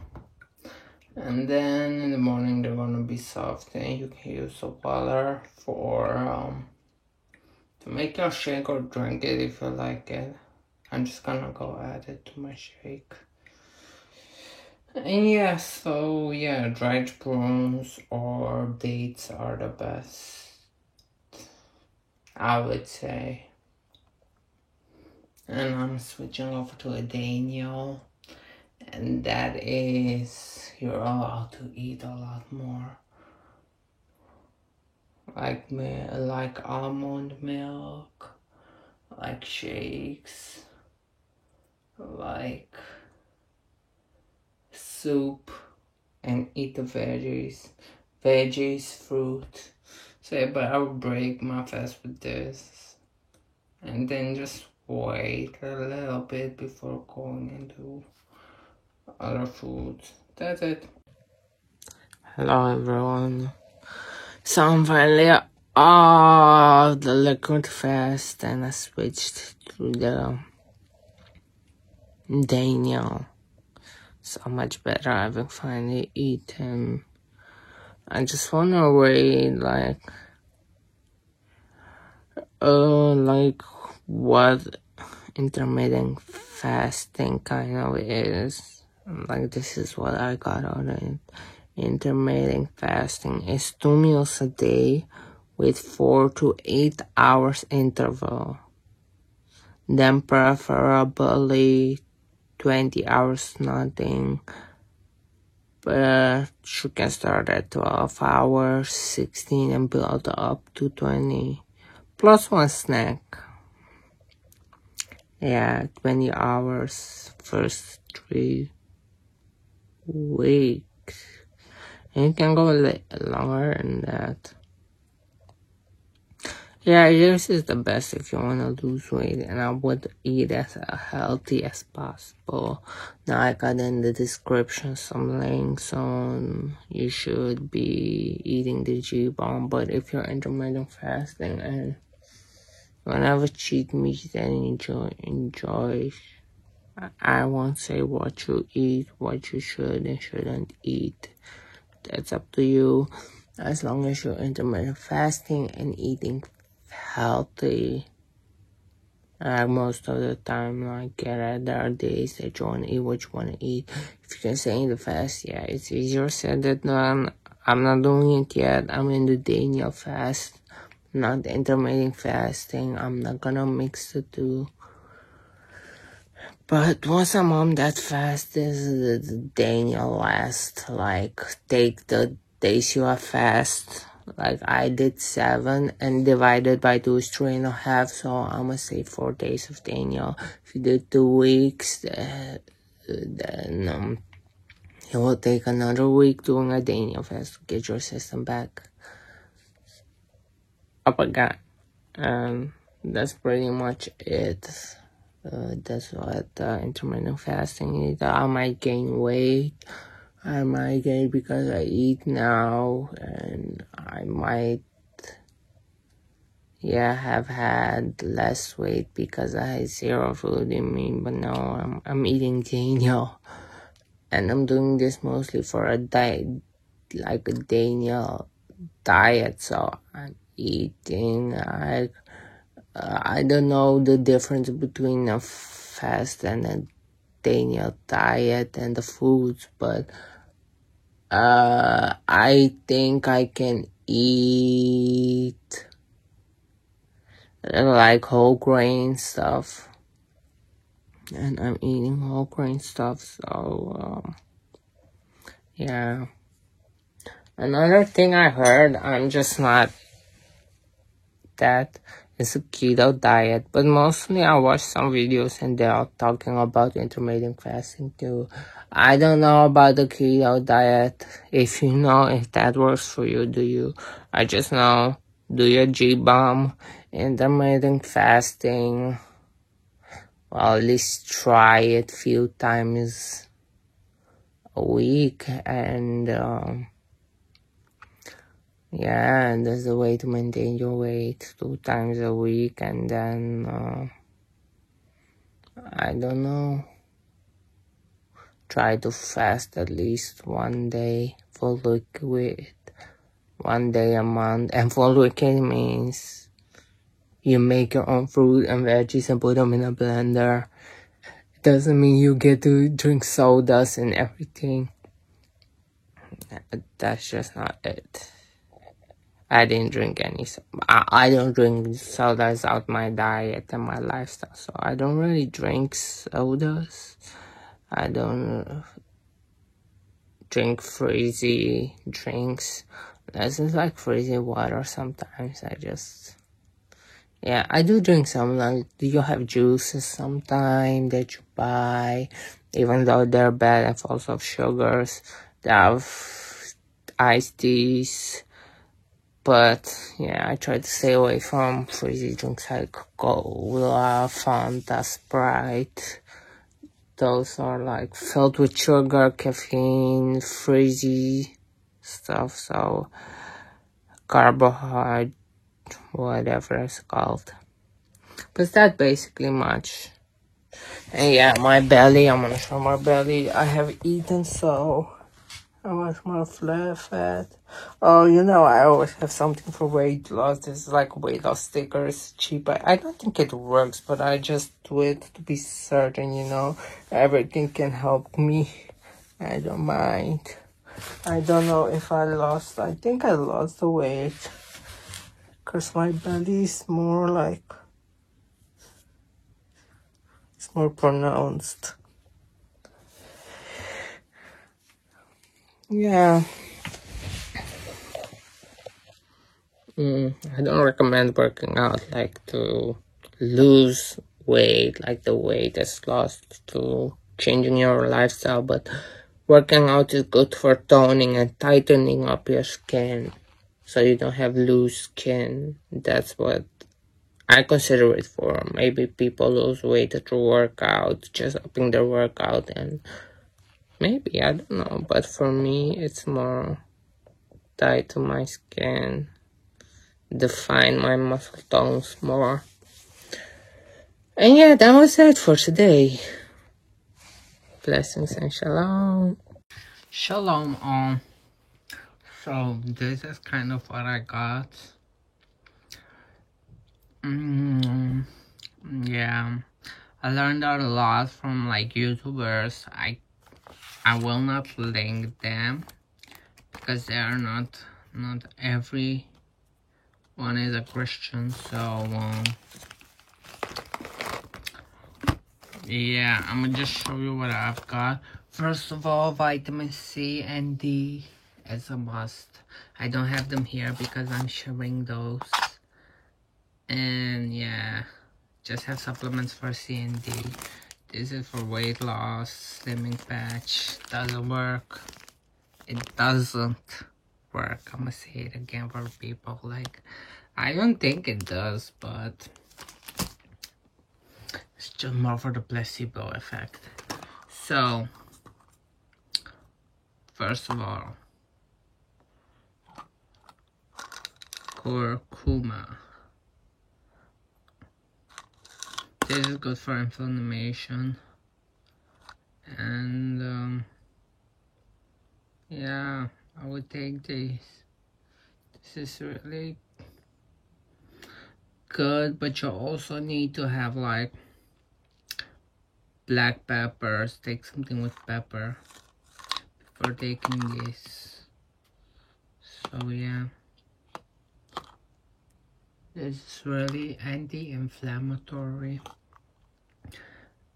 And then in the morning they're gonna be soft, and you can use the water for to make your shake or drink it if you like it. I'm just gonna go add it to my shake. And yeah, so yeah, dried prunes or dates are the best, I would say. And I'm switching over to a Daniel, and that is you're allowed to eat a lot more. Like almond milk, like shakes, like soup, and eat the veggies, fruit. So yeah, but I will break my fast with this, and then just wait a little bit before going into other foods. That's it. Hello everyone. So I'm finally off the liquid fast, and I switched to the Daniel. So much better. I've finally eaten. I just wanna wait like what intermittent fasting kind of is. Like this is what I got on it. Intermittent fasting is 2 meals a day with 4 to 8 hours interval. Then preferably 20 hours nothing. But you can start at 12 hours, 16 and build up to 20. Plus 1 snack. Yeah, 20 hours first 3 weeks. And you can go longer than that. Yeah, this is the best if you want to lose weight, and I would eat as healthy as possible. Now I got in the description some links on you should be eating the G-bomb, but if you're intermittent fasting and you want to have a cheat meal and enjoy, I won't say what you eat, what you should and shouldn't eat. That's up to you. As long as you're intermittent fasting and eating healthy, most of the time, like, there are days that you want to eat what you want to eat. If you can stay in the fast, yeah, it's easier said than done. I'm not doing it yet. I'm in the Daniel fast, not the intermittent fasting. I'm not gonna mix the two. But once I'm on that fast, this is the Daniel last. Like, take the days you are fast. Like, I did 7 and divided by 2 is 3.5. So I'm gonna say 4 days of Daniel. If you did 2 weeks, then it will take another week doing a Daniel fast to get your system back up again. And that's pretty much it. That's what intermittent fasting is. I might gain weight. I might gain because I eat now, and I might, have had less weight because I had zero food in me. But no, I'm eating Daniel, and I'm doing this mostly for a diet, like a Daniel diet. So I'm eating I don't know the difference between a fast and a Daniel diet and the foods, but I think I can eat like whole grain stuff, and I'm eating whole grain stuff. So yeah. Another thing I heard, I'm just not that, is a keto diet, but mostly I watch some videos and they're all talking about intermittent fasting too. I don't know about the keto diet. If you know if that works for you, do you? I just know, do your G-bomb, intermittent fasting. Well, at least try it few times a week, and yeah, and that's the way to maintain your weight, 2 times a week. And then I don't know, try to fast at least 1 day for liquid, 1 day a month. And for liquid means you make your own fruit and veggies and put them in a blender. It doesn't mean you get to drink sodas and everything. That's just not it. I didn't drink any. I don't drink sodas out my diet and my lifestyle, so I don't really drink sodas. I don't drink frizzy drinks. Unless it's like frizzy water sometimes. I do drink some. Like, you have juices sometimes that you buy, even though they're bad and full of sugars. They have iced teas. But yeah, I try to stay away from frizzy drinks like Coca-Cola, Fanta, Sprite. Those are like filled with sugar, caffeine, frizzy stuff. So carbohydrate, whatever it's called. But that's basically much. And yeah, my belly, I'm gonna show my belly. I have eaten, so I was more fat. Oh, I always have something for weight loss. This is like weight loss stickers, cheap. I don't think it works, but I just do it to be certain, Everything can help me. I don't mind. I don't know if I think I lost the weight. Because my belly is more like, it's more pronounced. Yeah. I don't recommend working out like to lose weight, like the weight is lost to changing your lifestyle, but working out is good for toning and tightening up your skin. so you don't have loose skin. That's what I consider it for. Maybe people lose weight through workout, just upping their workout, and maybe, I don't know, but for me it's more tied to my skin, define my muscle tones more. And yeah, that was it for today. Blessings and shalom. Shalom all. So this is kind of what I got. Yeah, I learned a lot from like YouTubers. I will not link them because they are not every one is a Christian. So yeah, I'm gonna just show you what I've got. First of all, vitamin C and D as a must. I don't have them here because I'm sharing those. And yeah, just have supplements for C and D. This is for weight loss, slimming patch. Doesn't work. It doesn't work. I'm gonna say it again for people. Like, I don't think it does, but it's just more for the placebo effect. So, first of all, curcuma. This is good for inflammation. And yeah, I would take this. This is really good, but you also need to have like black peppers. Take something with pepper before taking this. So yeah, this is really anti-inflammatory.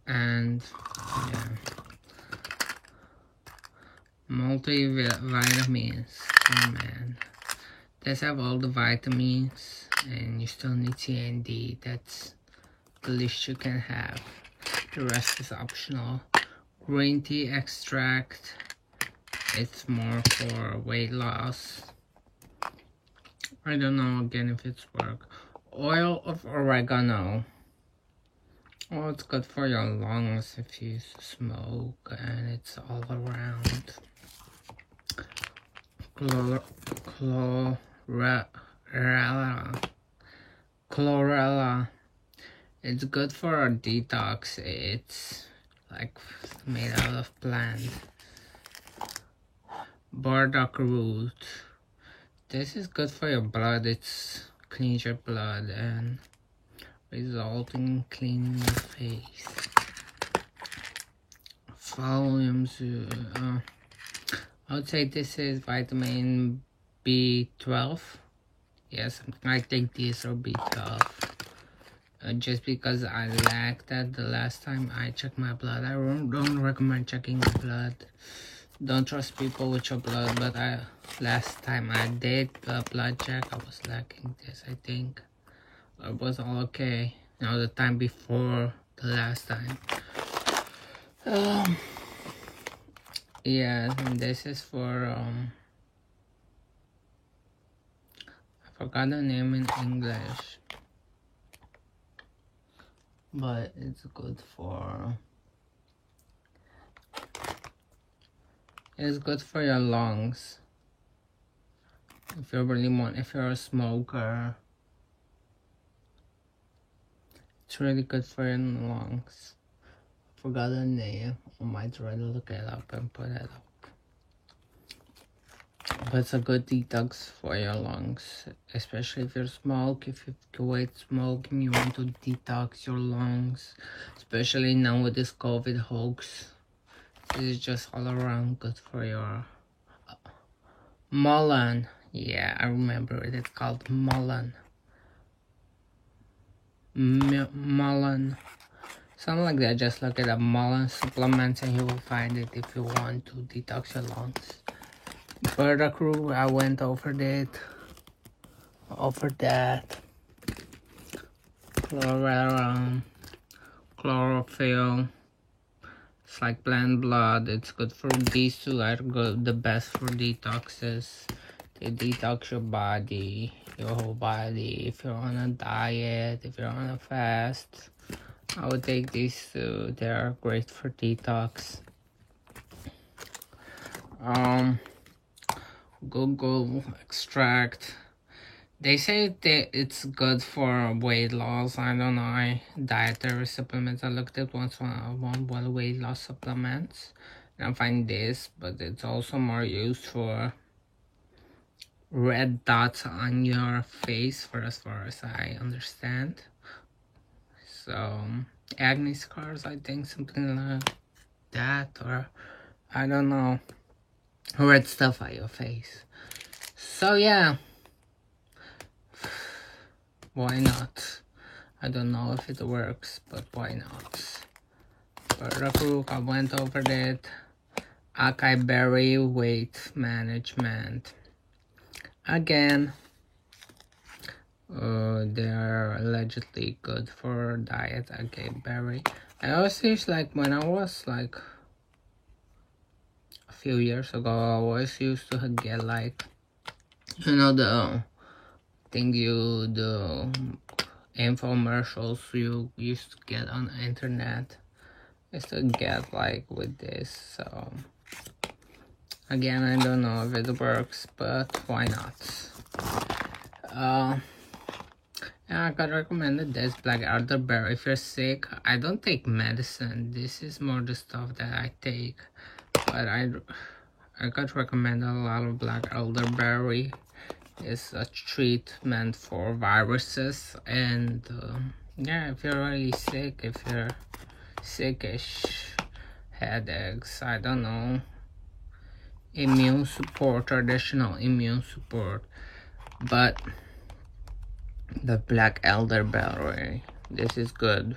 And yeah, multivitamins. Oh man, does have all the vitamins, and you still need C and D. That's the least you can have. The rest is optional. Green tea extract. It's more for weight loss. I don't know again if it's work. Oil of oregano. Oh, it's good for your lungs if you smoke, and it's all around. Chlorella. It's good for a detox. It's like made out of plant. Burdock root. This is good for your blood. It's cleans your blood and resulting in cleaning your face. Volumes. I would say this is vitamin B12. Yes, I think these are B12. Just because I lacked that the last time I checked my blood. I don't recommend checking your blood. Don't trust people with your blood, but last time I did a blood check, I was lacking this, I think. It was all okay. You know, the time before the last time. Yeah, and this is for I forgot the name in English, but it's good for your lungs. If you're a smoker, it's really good for your lungs. Forgot the name. I might try to look it up and put it up. But it's a good detox for your lungs, especially if you smoke. If you quit smoking, you want to detox your lungs, especially now with this COVID hoax. This is just all around good for your mullein. Yeah, I remember it. It's called mullein. Mullein. Something like that. Just look at the mullein supplements and you will find it if you want to detox your lungs. Burdock root, I went over that. Chlorophyll. It's like plant blood. It's good for these two. Are good, the best for detoxes. They detox your body, your whole body. If you're on a diet, if you're on a fast, I would take these two. They are great for detox. Google extract. They say that it's good for weight loss. I don't know. Dietary supplements. I looked at one weight loss supplements. And I find this, but it's also more used for red dots on your face, for as far as I understand. So acne scars, I think, something like that, or I don't know, red stuff on your face. So yeah, why not? I don't know if it works, but why not? Burdock, I went over that. Acai berry weight management. Again, they are allegedly good for diet. Acai berry. I always used, like, when I was like a few years ago, I always used to get, like, you know, the thing the infomercials you used to get on the internet. I used to get, like, with this. So again, I don't know if it works, but why not? Yeah, I got recommended this black elderberry. If you're sick, I don't take medicine. This is more the stuff that I take. But I got recommended a lot of black elderberry. It's a treatment for viruses. And yeah, if you're really sick, if you're sickish, headaches, I don't know, immune support, traditional immune support. But the black elderberry, this is good.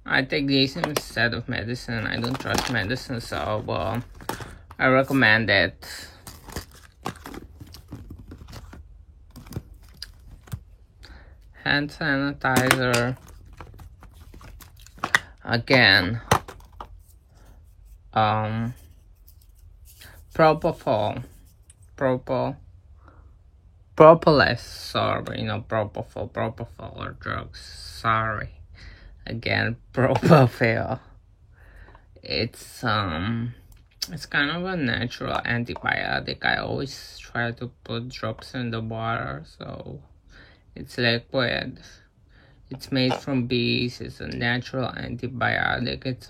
I take these instead of medicine. I don't trust medicine, so well, I recommend it. Hand sanitizer. Again, propofol, propolis, sorry, propofol or drugs, sorry. Again, propofol. It's kind of a natural antibiotic. I always try to put drops in the water, so it's liquid. It's made from bees. It's a natural antibiotic. It's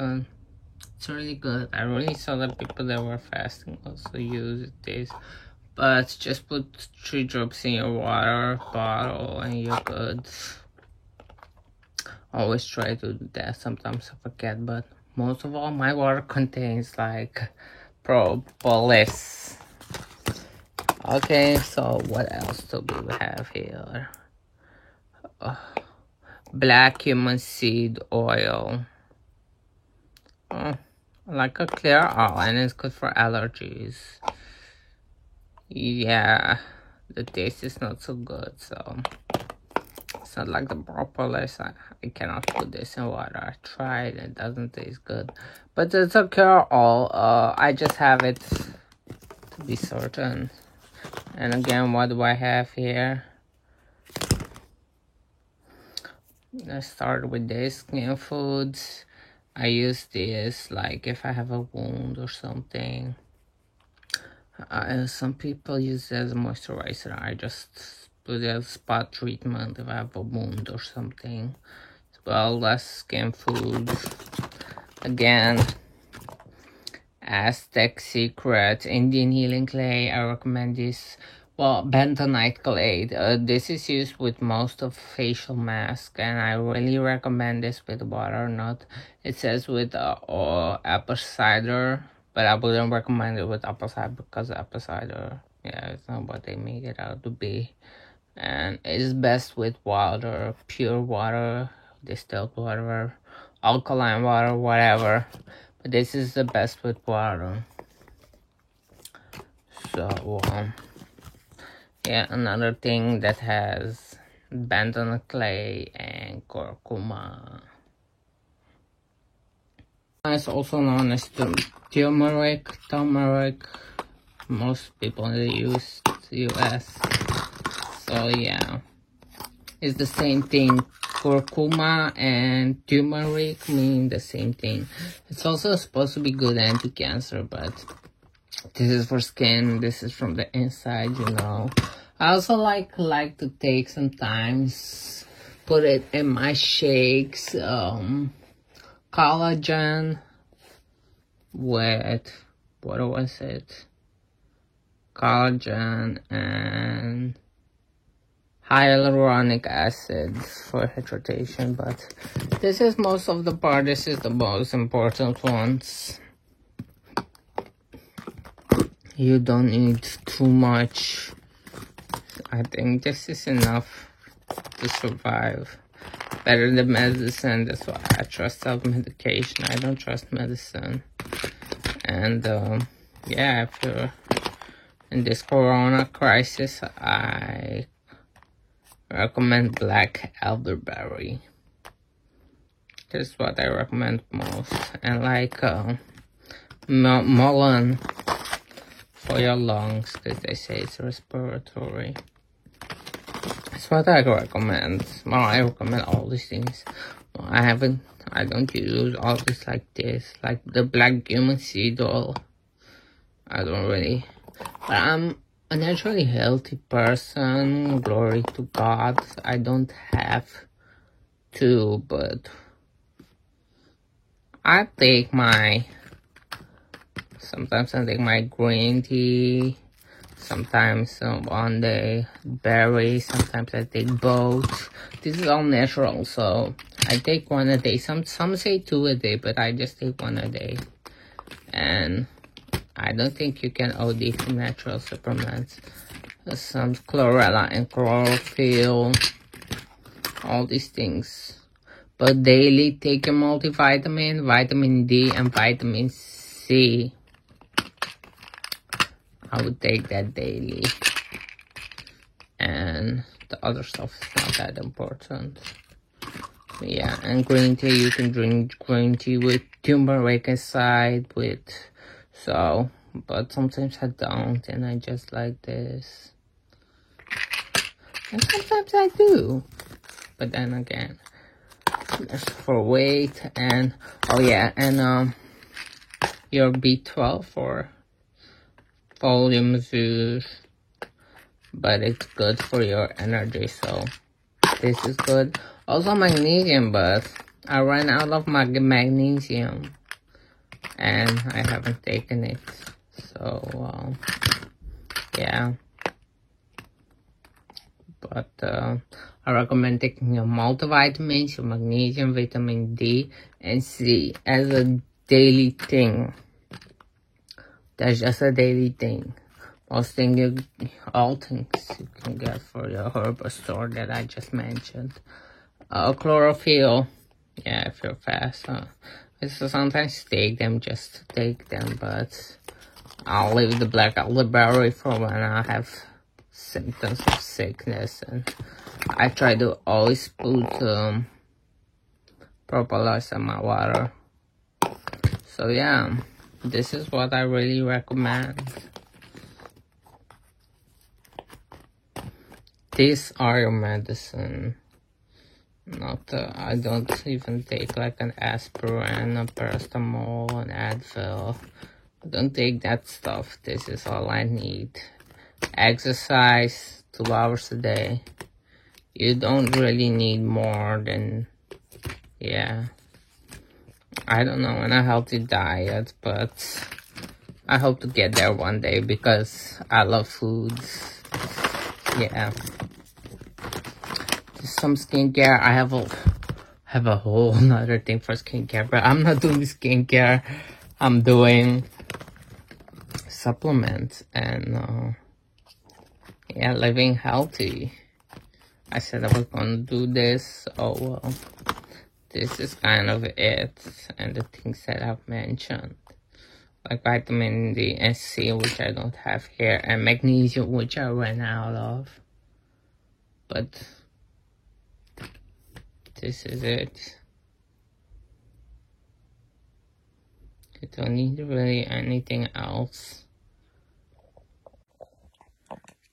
really good. I really saw that people that were fasting also use this. But just put 3 drops in your water bottle and you're good. Always try to do that. Sometimes I forget, but most of all, my water contains, like, propolis. Okay, so what else do we have here? Black cumin seed oil. Like a clear oil, and it's good for allergies. Yeah, the taste is not so good, so it's not like the propolis. I cannot put this in water. I tried, it doesn't taste good. But it's a cure all. I just have it to be certain. And again, what do I have here? Let's start with this, Skin Foods. I use this, like, if I have a wound or something. Some people use it as a moisturizer. I just put it as spot treatment if I have a wound or something. Well, less Skin Food. Again, Aztec Secret Indian Healing Clay. I recommend this. Well, bentonite clay. This is used with most of facial mask, and I really recommend this with water. Not, it says with apple cider, but I wouldn't recommend it with apple cider because apple cider, yeah, it's not what they make it out to be. And it's best with water, pure water, distilled water, alkaline water, whatever. But this is the best with water. So yeah, another thing that has bentonite clay and curcuma. It's also known as turmeric. most people in the US. So yeah, it's the same thing. Curcuma and turmeric mean the same thing. It's also supposed to be good anti-cancer, but this is for skin. This is from the inside, you know. I also like to take sometimes, put it in my shakes, collagen with, what was it? Collagen and hyaluronic acid for hydration, but this is most of the part. This is the most important ones. You don't need too much. I think this is enough to survive. Better than medicine. That's why I trust self-medication. I don't trust medicine. And yeah, if you're in this corona crisis, I recommend black elderberry. This is what I recommend most. And like mullein for your lungs, because they say it's respiratory. That's what I recommend. Well, I recommend all these things. Well, I don't use all this like this, like the black cumin seed oil. I don't really, but I'm a naturally healthy person. Glory to God. I don't have to, but I take sometimes I take my green tea. Sometimes one day berries. Sometimes I take both. This is all natural, so I take one a day. Some say 2 a day, but I just take 1 a day. And I don't think you can OD from natural supplements. Some chlorella and chlorophyll, all these things. But daily take a multivitamin, vitamin D and vitamin C. I would take that daily. And the other stuff is not that important. Yeah, and green tea, you can drink green tea with turmeric inside, but sometimes I don't, and I just like this. And sometimes I do. But then again, that's for weight and, oh yeah, and your B12 for volume juice, but it's good for your energy, so this is good. Also magnesium, but I ran out of my magnesium and I haven't taken it, so yeah. But I recommend taking your multivitamins, your magnesium, vitamin D and C as a daily thing. That's just a daily thing. All things you can get for your herbal store that I just mentioned. Chlorophyll, yeah, if you're fast. So sometimes take them just to take them, but I'll leave the black elderberry for when I have symptoms of sickness, and I try to always put propolis in my water. So yeah, this is what I really recommend. These are your medicine. I don't even take like an aspirin, a paracetamol, an Advil. I don't take that stuff. This is all I need. Exercise 2 hours a day. You don't really need more than, yeah. I don't know, on a healthy diet, but I hope to get there one day because I love foods. Yeah. Some skincare. I have a whole another thing for skincare, but I'm not doing skincare. I'm doing supplements and yeah, living healthy. I said I was gonna do this. Oh well, this is kind of it, and the things that I've mentioned, like vitamin D and C, which I don't have here, and magnesium, which I ran out of. But this is it. You don't need really anything else.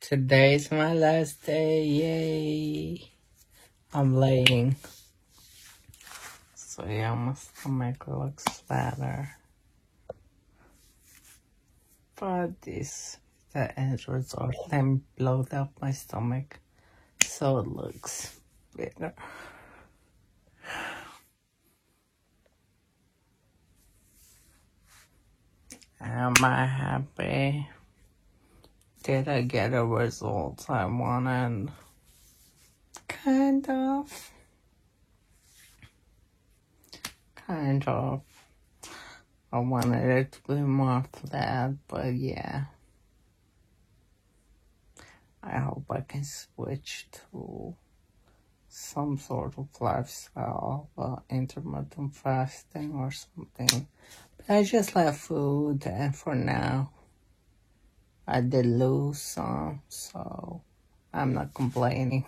Today's my last day. Yay. I'm laying. So yeah, my stomach looks better. But this the end result. Let me blow up my stomach so it looks better. Am I happy? Did I get a result I wanted? Kind of. Kind of. I wanted it to be more flat, but yeah. I hope I can switch to some sort of lifestyle, intermittent fasting or something. But I just left food, and for now, I did lose some, so I'm not complaining.